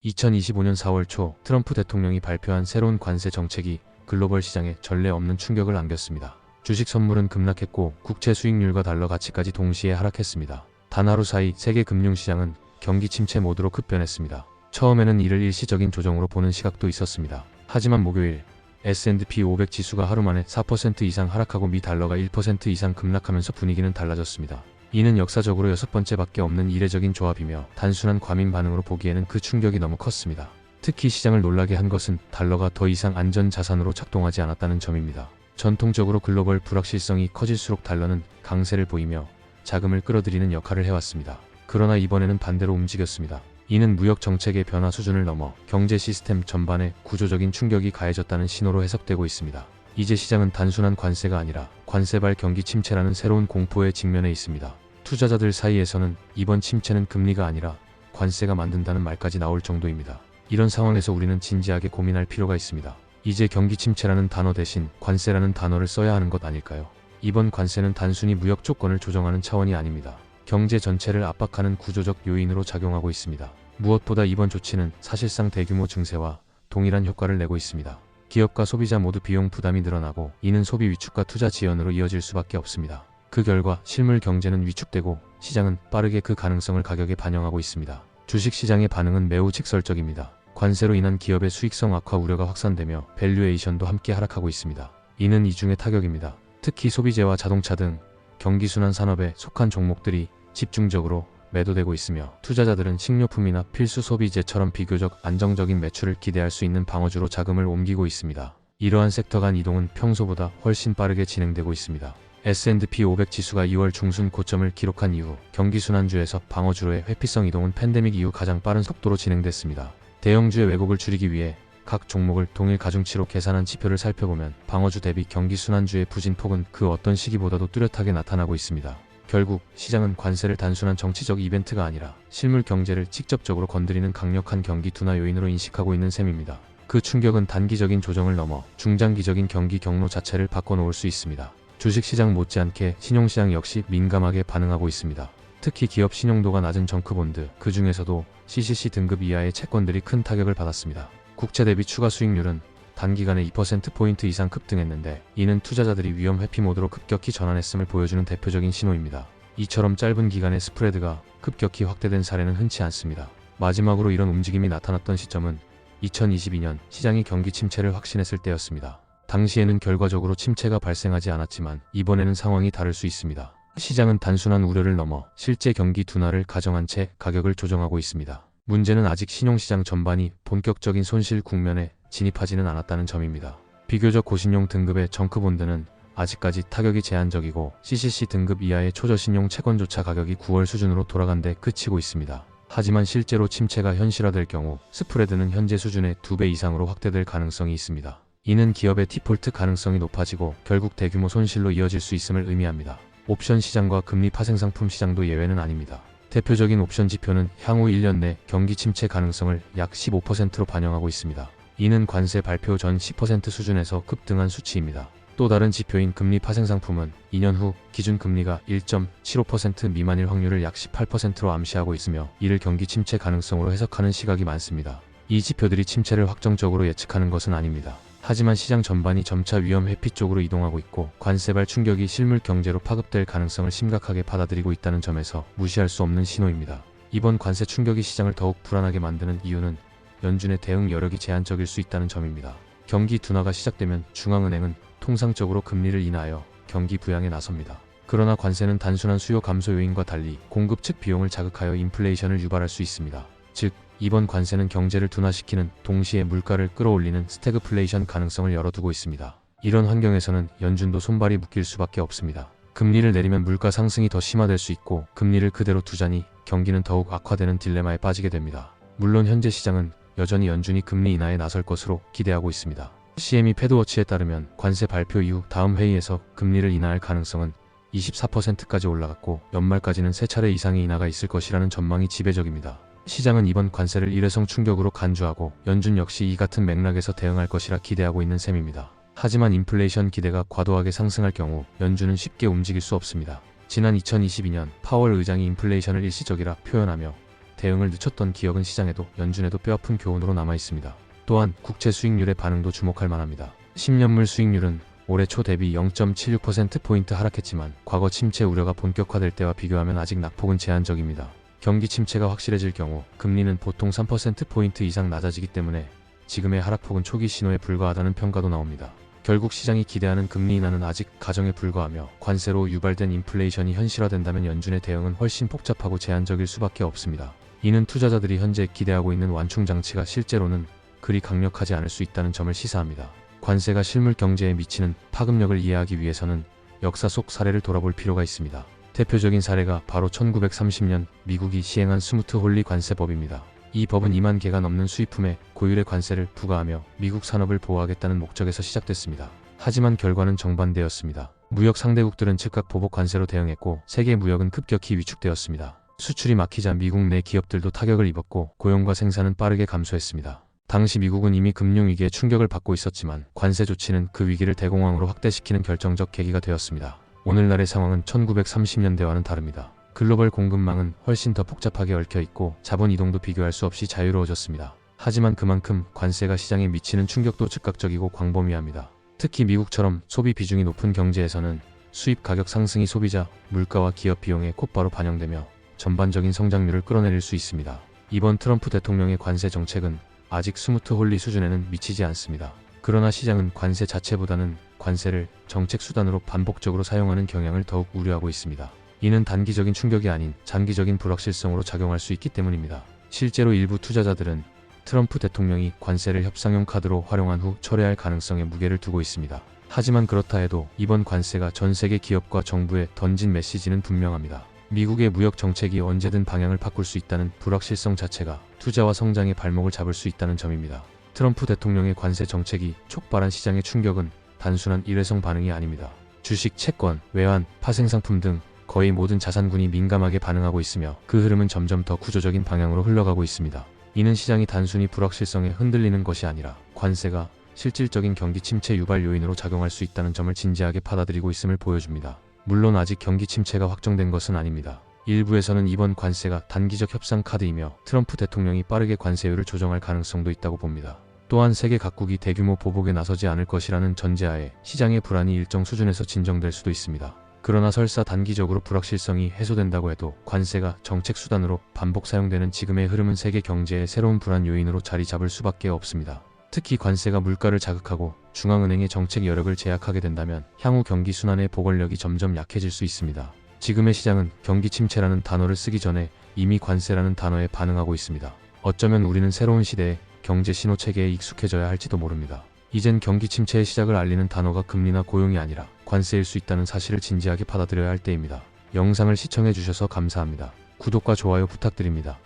2025년 4월 초 트럼프 대통령이 발표한 새로운 관세 정책이 글로벌 시장에 전례 없는 충격을 안겼습니다. 주식 선물은 급락했고 국채 수익률과 달러 가치까지 동시에 하락했습니다. 단 하루 사이 세계 금융시장은 경기 침체 모드로 급변했습니다. 처음에는 이를 일시적인 조정으로 보는 시각도 있었습니다. 하지만 목요일 S&P 500 지수가 하루 만에 4% 이상 하락하고 미 달러가 1% 이상 급락하면서 분위기는 달라졌습니다. 이는 역사적으로 6번째밖에 없는 이례적인 조합이며 단순한 과민 반응으로 보기에는 그 충격이 너무 컸습니다. 특히 시장을 놀라게 한 것은 달러가 더 이상 안전 자산으로 작동하지 않았다는 점입니다. 전통적으로 글로벌 불확실성이 커질수록 달러는 강세를 보이며 자금을 끌어들이는 역할을 해왔습니다. 그러나 이번에는 반대로 움직였습니다. 이는 무역 정책의 변화 수준을 넘어 경제 시스템 전반에 구조적인 충격이 가해졌다는 신호로 해석되고 있습니다. 이제 시장은 단순한 관세가 아니라 관세발 경기 침체라는 새로운 공포에 직면해 있습니다. 투자자들 사이에서는 이번 침체는 금리가 아니라 관세가 만든다는 말까지 나올 정도입니다. 이런 상황에서 우리는 진지하게 고민할 필요가 있습니다. 이제 경기 침체라는 단어 대신 관세라는 단어를 써야 하는 것 아닐까요? 이번 관세는 단순히 무역 조건을 조정하는 차원이 아닙니다. 경제 전체를 압박하는 구조적 요인으로 작용하고 있습니다. 무엇보다 이번 조치는 사실상 대규모 증세와 동일한 효과를 내고 있습니다. 기업과 소비자 모두 비용 부담이 늘어나고 이는 소비 위축과 투자 지연으로 이어질 수밖에 없습니다. 그 결과 실물 경제는 위축되고 시장은 빠르게 그 가능성을 가격에 반영하고 있습니다. 주식시장의 반응은 매우 직설적입니다. 관세로 인한 기업의 수익성 악화 우려가 확산되며 밸류에이션도 함께 하락하고 있습니다. 이는 이중의 타격입니다. 특히 소비재와 자동차 등 경기순환 산업에 속한 종목들이 집중적으로 매도되고 있으며 투자자들은 식료품이나 필수 소비재처럼 비교적 안정적인 매출을 기대할 수 있는 방어주로 자금을 옮기고 있습니다. 이러한 섹터 간 이동은 평소보다 훨씬 빠르게 진행되고 있습니다. S&P 500 지수가 2월 중순 고점을 기록한 이후 경기순환주에서 방어주로의 회피성 이동은 팬데믹 이후 가장 빠른 속도로 진행됐습니다. 대형주의 왜곡을 줄이기 위해 각 종목을 동일 가중치로 계산한 지표를 살펴보면 방어주 대비 경기순환주의 부진폭은 그 어떤 시기보다도 뚜렷하게 나타나고 있습니다. 결국 시장은 관세를 단순한 정치적 이벤트가 아니라 실물 경제를 직접적으로 건드리는 강력한 경기 둔화 요인으로 인식하고 있는 셈입니다. 그 충격은 단기적인 조정을 넘어 중장기적인 경기 경로 자체를 바꿔놓을 수 있습니다. 주식시장 못지않게 신용시장 역시 민감하게 반응하고 있습니다. 특히 기업 신용도가 낮은 정크본드, 그 중에서도 CCC 등급 이하의 채권들이 큰 타격을 받았습니다. 국채 대비 추가 수익률은 단기간에 2%포인트 이상 급등했는데 이는 투자자들이 위험 회피 모드로 급격히 전환했음을 보여주는 대표적인 신호입니다. 이처럼 짧은 기간의 스프레드가 급격히 확대된 사례는 흔치 않습니다. 마지막으로 이런 움직임이 나타났던 시점은 2022년 시장이 경기 침체를 확신했을 때였습니다. 당시에는 결과적으로 침체가 발생하지 않았지만 이번에는 상황이 다를 수 있습니다. 시장은 단순한 우려를 넘어 실제 경기 둔화를 가정한 채 가격을 조정하고 있습니다. 문제는 아직 신용시장 전반이 본격적인 손실 국면에 진입하지는 않았다는 점입니다. 비교적 고신용 등급의 정크본드는 아직까지 타격이 제한적이고 CCC 등급 이하의 초저신용 채권조차 가격이 9월 수준으로 돌아간 데 그치고 있습니다. 하지만 실제로 침체가 현실화될 경우 스프레드는 현재 수준의 2배 이상으로 확대될 가능성이 있습니다. 이는 기업의 디폴트 가능성이 높아지고 결국 대규모 손실로 이어질 수 있음을 의미합니다. 옵션 시장과 금리 파생상품 시장도 예외는 아닙니다. 대표적인 옵션 지표는 향후 1년 내 경기 침체 가능성을 약 15%로 반영하고 있습니다. 이는 관세 발표 전 10% 수준에서 급등한 수치입니다. 또 다른 지표인 금리 파생상품은 2년 후 기준금리가 1.75% 미만일 확률을 약 18%로 암시하고 있으며 이를 경기 침체 가능성으로 해석하는 시각이 많습니다. 이 지표들이 침체를 확정적으로 예측하는 것은 아닙니다. 하지만 시장 전반이 점차 위험 회피 쪽으로 이동하고 있고 관세발 충격이 실물 경제로 파급될 가능성을 심각하게 받아들이고 있다는 점에서 무시할 수 없는 신호입니다. 이번 관세 충격이 시장을 더욱 불안하게 만드는 이유는 연준의 대응 여력이 제한적일 수 있다는 점입니다. 경기 둔화가 시작되면 중앙은행은 통상적으로 금리를 인하여 경기 부양에 나섭니다. 그러나 관세는 단순한 수요 감소 요인과 달리 공급 측 비용을 자극하여 인플레이션을 유발할 수 있습니다. 즉, 이번 관세는 경제를 둔화시키는 동시에 물가를 끌어올리는 스태그플레이션 가능성을 열어두고 있습니다. 이런 환경에서는 연준도 손발이 묶일 수밖에 없습니다. 금리를 내리면 물가 상승이 더 심화될 수 있고 금리를 그대로 두자니 경기는 더욱 악화되는 딜레마에 빠지게 됩니다. 물론 현재 시장은 여전히 연준이 금리 인하에 나설 것으로 기대하고 있습니다. CME 패드워치에 따르면 관세 발표 이후 다음 회의에서 금리를 인하할 가능성은 24%까지 올라갔고 연말까지는 3차례 이상의 인하가 있을 것이라는 전망이 지배적입니다. 시장은 이번 관세를 일회성 충격으로 간주하고 연준 역시 이 같은 맥락에서 대응할 것이라 기대하고 있는 셈입니다. 하지만 인플레이션 기대가 과도하게 상승할 경우 연준은 쉽게 움직일 수 없습니다. 지난 2022년 파월 의장이 인플레이션을 일시적이라 표현하며 대응을 늦췄던 기억은 시장에도 연준에도 뼈아픈 교훈으로 남아 있습니다. 또한 국채 수익률의 반응도 주목할 만합니다. 10년물 수익률은 올해 초 대비 0.76%포인트 하락했지만 과거 침체 우려가 본격화될 때와 비교하면 아직 낙폭은 제한적입니다. 경기 침체가 확실해질 경우 금리는 보통 3%포인트 이상 낮아지기 때문에 지금의 하락폭은 초기 신호에 불과하다는 평가도 나옵니다. 결국 시장이 기대하는 금리 인하는 아직 가정에 불과하며 관세로 유발된 인플레이션이 현실화된다면 연준의 대응은 훨씬 복잡하고 제한적일 수밖에 없습니다. 이는 투자자들이 현재 기대하고 있는 완충 장치가 실제로는 그리 강력하지 않을 수 있다는 점을 시사합니다. 관세가 실물 경제에 미치는 파급력을 이해하기 위해서는 역사 속 사례를 돌아볼 필요가 있습니다. 대표적인 사례가 바로 1930년 미국이 시행한 스무트-홀리 관세법입니다. 이 법은 2만 개가 넘는 수입품에 고율의 관세를 부과하며 미국 산업을 보호하겠다는 목적에서 시작됐습니다. 하지만 결과는 정반대였습니다. 무역 상대국들은 즉각 보복 관세로 대응했고 세계 무역은 급격히 위축되었습니다. 수출이 막히자 미국 내 기업들도 타격을 입었고 고용과 생산은 빠르게 감소했습니다. 당시 미국은 이미 금융위기에 충격을 받고 있었지만 관세 조치는 그 위기를 대공황으로 확대시키는 결정적 계기가 되었습니다. 오늘날의 상황은 1930년대와는 다릅니다. 글로벌 공급망은 훨씬 더 복잡하게 얽혀있고 자본 이동도 비교할 수 없이 자유로워졌습니다. 하지만 그만큼 관세가 시장에 미치는 충격도 즉각적이고 광범위합니다. 특히 미국처럼 소비 비중이 높은 경제에서는 수입 가격 상승이 소비자, 물가와 기업 비용에 곧바로 반영되며 전반적인 성장률을 끌어내릴 수 있습니다. 이번 트럼프 대통령의 관세 정책은 아직 스무트-홀리 수준에는 미치지 않습니다. 그러나 시장은 관세 자체보다는 관세를 정책 수단으로 반복적으로 사용하는 경향을 더욱 우려하고 있습니다. 이는 단기적인 충격이 아닌 장기적인 불확실성으로 작용할 수 있기 때문입니다. 실제로 일부 투자자들은 트럼프 대통령이 관세를 협상용 카드로 활용한 후 철회할 가능성에 무게를 두고 있습니다. 하지만 그렇다 해도 이번 관세가 전 세계 기업과 정부에 던진 메시지는 분명합니다. 미국의 무역 정책이 언제든 방향을 바꿀 수 있다는 불확실성 자체가 투자와 성장의 발목을 잡을 수 있다는 점입니다. 트럼프 대통령의 관세 정책이 촉발한 시장의 충격은 단순한 일회성 반응이 아닙니다. 주식, 채권, 외환, 파생상품 등 거의 모든 자산군이 민감하게 반응하고 있으며 그 흐름은 점점 더 구조적인 방향으로 흘러가고 있습니다. 이는 시장이 단순히 불확실성에 흔들리는 것이 아니라 관세가 실질적인 경기 침체 유발 요인으로 작용할 수 있다는 점을 진지하게 받아들이고 있음을 보여줍니다. 물론 아직 경기 침체가 확정된 것은 아닙니다. 일부에서는 이번 관세가 단기적 협상 카드이며 트럼프 대통령이 빠르게 관세율을 조정할 가능성도 있다고 봅니다. 또한 세계 각국이 대규모 보복에 나서지 않을 것이라는 전제하에 시장의 불안이 일정 수준에서 진정될 수도 있습니다. 그러나 설사 단기적으로 불확실성이 해소된다고 해도 관세가 정책 수단으로 반복 사용되는 지금의 흐름은 세계 경제의 새로운 불안 요인으로 자리 잡을 수밖에 없습니다. 특히 관세가 물가를 자극하고 중앙은행의 정책 여력을 제약하게 된다면 향후 경기 순환의 보궐력이 점점 약해질 수 있습니다. 지금의 시장은 경기 침체라는 단어를 쓰기 전에 이미 관세라는 단어에 반응하고 있습니다. 어쩌면 우리는 새로운 시대의 경제 신호 체계에 익숙해져야 할지도 모릅니다. 이젠 경기 침체의 시작을 알리는 단어가 금리나 고용이 아니라 관세일 수 있다는 사실을 진지하게 받아들여야 할 때입니다. 영상을 시청해주셔서 감사합니다. 구독과 좋아요 부탁드립니다.